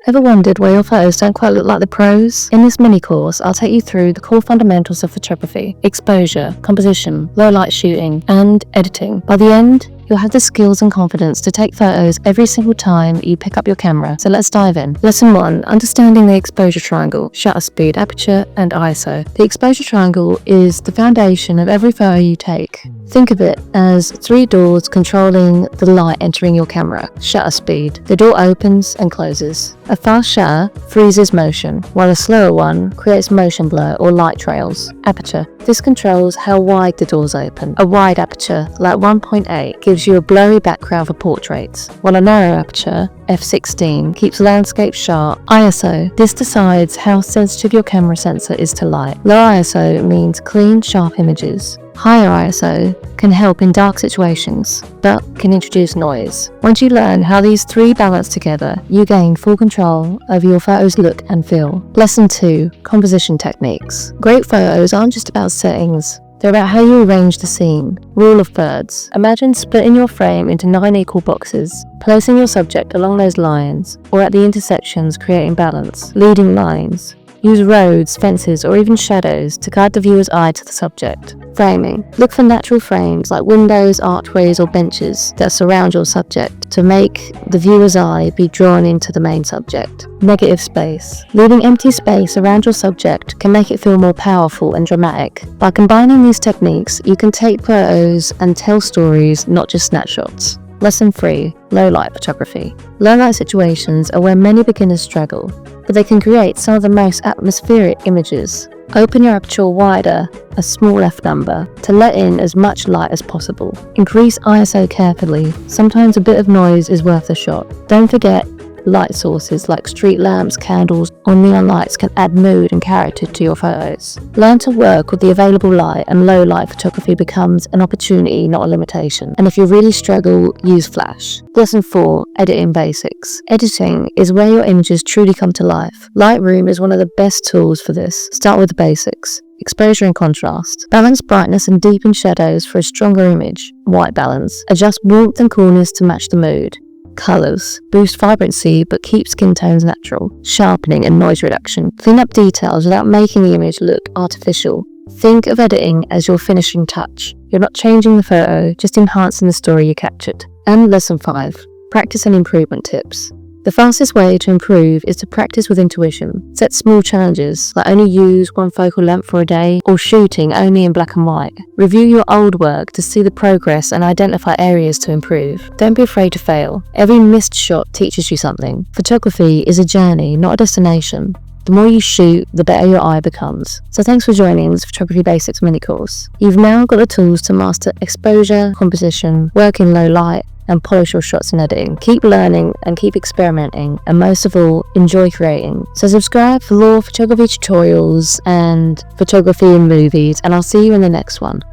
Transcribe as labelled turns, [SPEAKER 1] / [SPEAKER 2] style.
[SPEAKER 1] Ever wondered why your photos don't quite look like the pros? In this mini course, I'll take you through the core fundamentals of photography: exposure, composition, low light shooting, and editing. By the end, you'll have the skills and confidence to take photos every single time you pick up your camera. So let's dive in. Lesson 1. Understanding the exposure triangle: shutter speed, aperture, and ISO. The exposure triangle is the foundation of every photo you take. Think of it as 3 doors controlling the light entering your camera. Shutter speed: the door opens and closes. A fast shutter freezes motion, while a slower one creates motion blur or light trails. Aperture: this controls how wide the doors open. A wide aperture, like 1.8, gives you a blurry background for portraits, while a narrow aperture, f16, keeps landscape sharp. ISO: this decides how sensitive your camera sensor is to light. Low ISO means clean, sharp images. Higher ISO can help in dark situations, but can introduce noise. Once you learn how these 3 balance together, you gain full control over your photo's look and feel. Lesson 2. Composition techniques. Great photos aren't just about settings. They're about how you arrange the scene. Rule of thirds. Imagine splitting your frame into 9 equal boxes, placing your subject along those lines, or at the intersections, creating balance. Leading lines. Use roads, fences, or even shadows to guide the viewer's eye to the subject. Framing. Look for natural frames like windows, archways, or benches that surround your subject to make the viewer's eye be drawn into the main subject. Negative space. Leaving empty space around your subject can make it feel more powerful and dramatic. By combining these techniques, you can take photos and tell stories, not just snapshots. Lesson 3. Low light photography. Low light situations are where many beginners struggle, but they can create some of the most atmospheric images. Open your aperture wider, a small f number, to let in as much light as possible. Increase ISO carefully. Sometimes a bit of noise is worth a shot. Don't forget, light sources like street lamps, candles, or neon lights can add mood and character to your photos. Learn to work with the available light, and low light photography becomes an opportunity, not a limitation. And if you really struggle, use flash. Lesson 4. Editing basics. Editing is where your images truly come to life. Lightroom is one of the best tools for this. Start with the basics. Exposure and contrast. Balance brightness and deepen shadows for a stronger image. White balance. Adjust warmth and coolness to match the mood. Colours. Boost vibrancy but keep skin tones natural. Sharpening and noise reduction. Clean up details without making the image look artificial. Think of editing as your finishing touch. You're not changing the photo, just enhancing the story you captured. And lesson 5. Practice and improvement tips. The fastest way to improve is to practice with intuition. Set small challenges, like only use 1 focal length for a day, or shooting only in black and white. Review your old work to see the progress and identify areas to improve. Don't be afraid to fail. Every missed shot teaches you something. Photography is a journey, not a destination. The more you shoot, the better your eye becomes. So thanks for joining this Photography Basics mini course. You've now got the tools to master exposure, composition, work in low light, and polish your shots in editing. Keep learning and keep experimenting, and most of all, enjoy creating. So subscribe for more photography tutorials and photography in movies, and I'll see you in the next one.